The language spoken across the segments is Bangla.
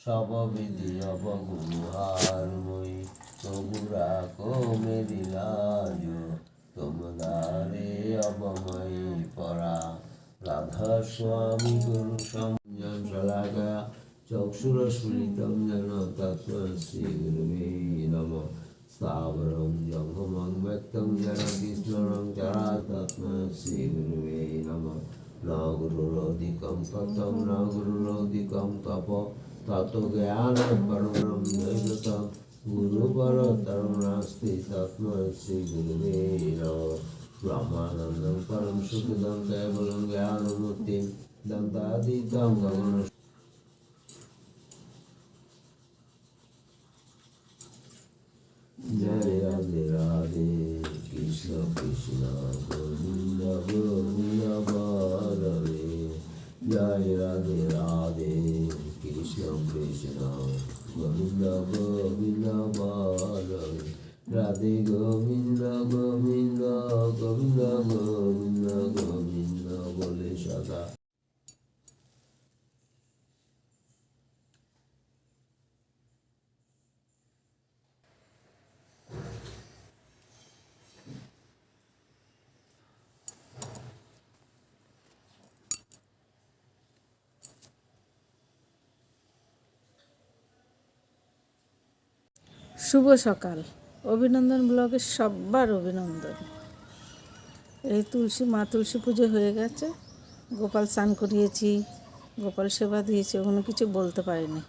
সববিধি অবগুহার মই তবুরা কমেরি লাজ তোমদারে অবময়ী পরা রাধা স্বামী গুরু সংযম শলাকা চক্ষুরস্ফুলিতং যেন তস্मै গুরুবে নমঃ স্থাবরং জঙ্গমং ব্যক্তং যেন কৃষ্ণং চরা তস্मै গুরুবে নমঃ ন গুরুরধিকং ততং ন গুরুরধিকং তপ তত জ্ঞাनं পরমং দৈবতং গুরুপরতরং নাস্তি তস্मै গুরুবে নমঃ ব্রহ্মানন্দং পরম সুখদং কেবলং জ্ঞানমূর্তিং দন্তাতীতং গগন জয় রাধে রাধে কৃষ্ণ কৃষ্ণ গোবিন্দ গোবিন্দ বলরে জয় রাধে রাধে কৃষ্ণ কৃষ্ণ গোবিন্দ গোবিন্দ বলরে রাধে গোবিন্দ গোবিন্দ গোবিন্দ গোবিন্দ গোবিন্দ বলে সদা শুভ সকাল। অভিনন্দন ব্লগের সবার অভিনন্দন। এই মা তুলসী পুজো হয়ে গেছে, গোপাল স্নান করিয়েছি, গোপাল সেবা দিয়েছি, ওখানে কিছু বলতে পারিনি।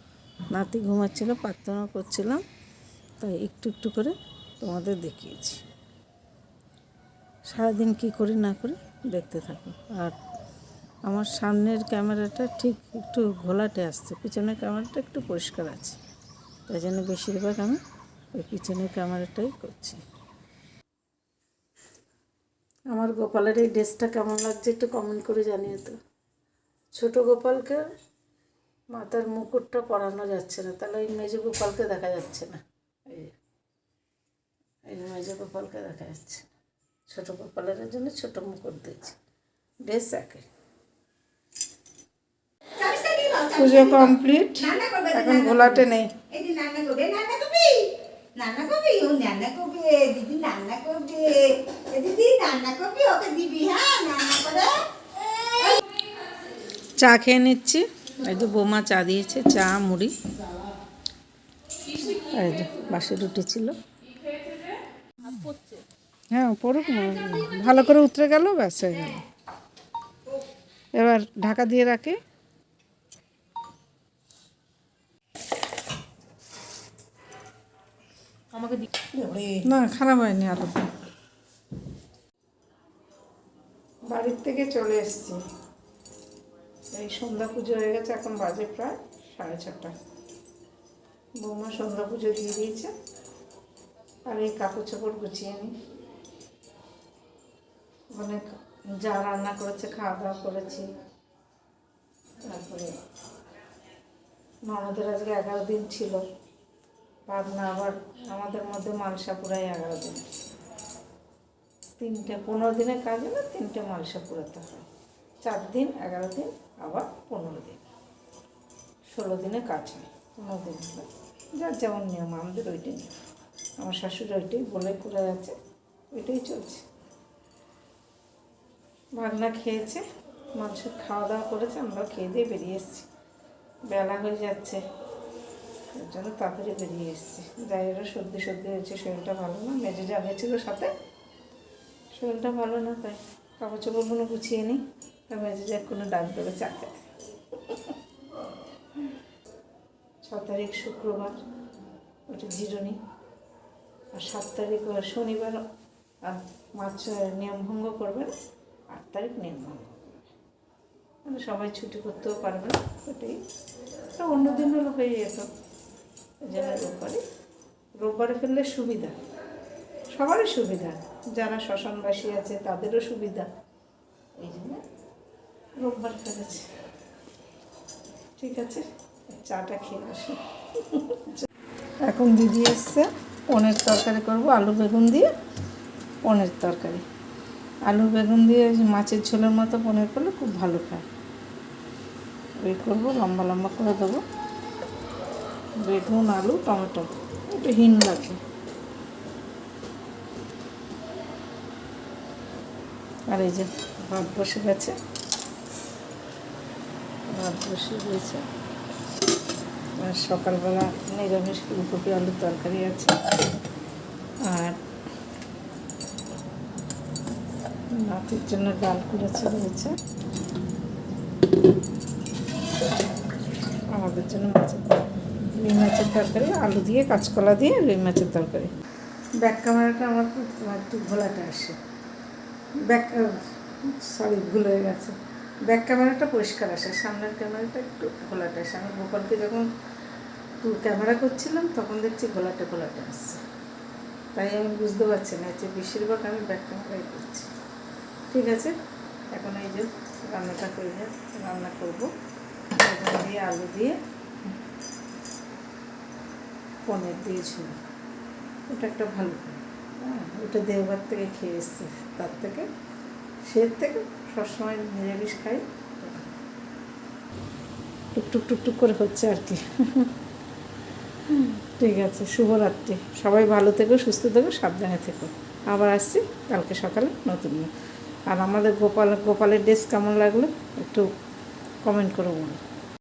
নাতি ঘুমাচ্ছিল, প্রার্থনা করছিলাম, তাই একটু একটু করে তোমাদের দেখিয়েছি। সারাদিন কী করি না করি দেখতে থাকো। আর আমার সামনের ক্যামেরাটা ঠিক একটু ঘোলাটে আসছে, পিছনের ক্যামেরাটা একটু পরিষ্কার আছে, তাই জন্য বেশিরভাগ আমি ওই পিছনের ক্যামেরাটাই করছি। আমার গোপালের এই ড্রেসটা কেমন লাগছে একটু কমেন্ট করে জানিয়ে তো। ছোট গোপালকে মাথার মুকুটটা পরানো যাচ্ছে না, তাহলে এই মেজ গোপালকে দেখা যাচ্ছে না। এই মেজ গোপালকে দেখা যাচ্ছে না, ছোট গোপালের জন্য ছোট মুকুট দিয়েছি। ড্রেস একে। পুজো কমপ্লিট, এখন ঘোলাটে নেই। নানা করবি, ও নানা করবে, দিদি নানা করবে, দিদি নানা করবি, ওকে দিবি, হ্যাঁ নানা করে। চা খেয়ে নিচ্ছি। এই যে বৌমা চা দিয়েছে, চা মুড়ি। এই যে বাসি রুটি ছিল। হ্যাঁ পড়ুক, ভালো করে উতরে গেল, ব্যাস হয়ে গেল। এবার ঢাকা দিয়ে রাখি। না খারাপ হয়নি আলুটা। বাড়ির থেকে চলে এসেছি, এই সন্ধ্যা পুজো হয়ে গেছে, এখন বাজে প্রায় 6:30। বৌমা সন্ধ্যা পুজো দিয়ে দিয়েছে, আর এই কাপড় চোপড় গুছিয়ে নিই। অনেক যা রান্না করেছে, খাওয়া দাওয়া করেছি। তারপরে ননদের আজকে 11 দিন ছিল, ভাবনা আবার আমাদের মধ্যে মালসা পুরাই 11 দিন। 15 দিনের কাজ হলে 3টে মালসা পুরাতে হয়। 4 দিন, 11 দিন, আবার 15 দিন, 16 দিনে কাজ হয়। 15 দিন হয়, যার যেমন নিয়ম, আমাদের ওইটাই নিয়ম। আমার শাশুড়ি ওইটাই বলে করে আছে, ওইটাই চলছে। ভাগনা খেয়েছে, মাংস খাওয়া দাওয়া করেছে, আমরা খেয়ে দিয়ে বেরিয়ে এসেছি। বেলা হয়ে যাচ্ছে, এর জন্য তাড়াতাড়ি বেরিয়ে এসেছি। যাই হোক, সর্দি হয়েছে, শরীরটা ভালো না। মেজে যা গেছিলো সাথে, শরীরটা ভালো না, তাই কাপড় চোপড়গুলো গুছিয়ে নিই। তাই মেজে যা কোনো ডাক দেবে চা খেতে। 6 তারিখ শুক্রবার, ওটা জিরুনি। আর 7 তারিখ শনিবার, আর মাছ নিয়ম ভঙ্গ করবে না। 8 তারিখ নিয়ম ভঙ্গ করবে, মানে সবাই ছুটি করতেও পারবে না। ওটাই অন্য দিন হলো হয়ে যেত, এই জন্য রোববারে ফেললে সুবিধা, সবারই সুবিধা। যারা শ্মশানবাসী আছে তাদেরও সুবিধা, এই জন্য রোববার ফেলেছে। ঠিক আছে, চাটা খেয়ে আসি। এখন দিদি এসছে, পনির তরকারি করব, আলু বেগুন দিয়ে পনির তরকারি। আলু বেগুন দিয়ে মাছের ঝোলের মতো পনির করলে খুব ভালো খায়। ওই করবো, লম্বা লম্বা করে দেবো। বেগুন, আলু, টমেটো, একটু হিং লাগবে। আর এই যে ভাত বসে গেছে, ভাত বসে রয়েছে। আর সকালবেলা নিরামিষ ফুলকপি আলুর তরকারি আছে। আর নাতির জন্য ডাল করেছে রয়েছে। আমাদের জন্য রুই মাছের তরকারি, আলু দিয়ে, কাঁচকলা দিয়ে রুই মাছের তরকারি। ব্যাক ক্যামেরাটা আমার একটু ঘোলাটে আসে, ভুল হয়ে গেছে। ব্যাক ক্যামেরাটা পরিষ্কার আসে, সামনের ক্যামেরাটা একটু ঘোলাটে আসে। আমি গোপালকে যখন ক্যামেরা করছিলাম তখন দেখছি ঘোলাটে আসছে, তাই আমি বুঝতে পারছি না যে বেশিরভাগ আমি ব্যাক ক্যামেরাই করছি। ঠিক আছে, এখন এই যে রান্নাটা করে রান্না করবো। বেগুন দিয়ে, আলু দিয়ে, পনির দিয়ে ঝুল। ওটা একটা ভালো, হ্যাঁ, ওটা দেওবার থেকে খেয়ে এসছে, তার থেকে সবসময় নিরামিষ খাই। টুকটুক করে হচ্ছে আর কি। ঠিক আছে, শুভরাত্রি। সবাই ভালো থেকো, সুস্থ থেকো, সাবধানে থেকো। আবার আসছি কালকে সকালে নতুন। আর আমাদের গোপালের ড্রেস কেমন লাগলো একটু কমেন্ট করে বলো।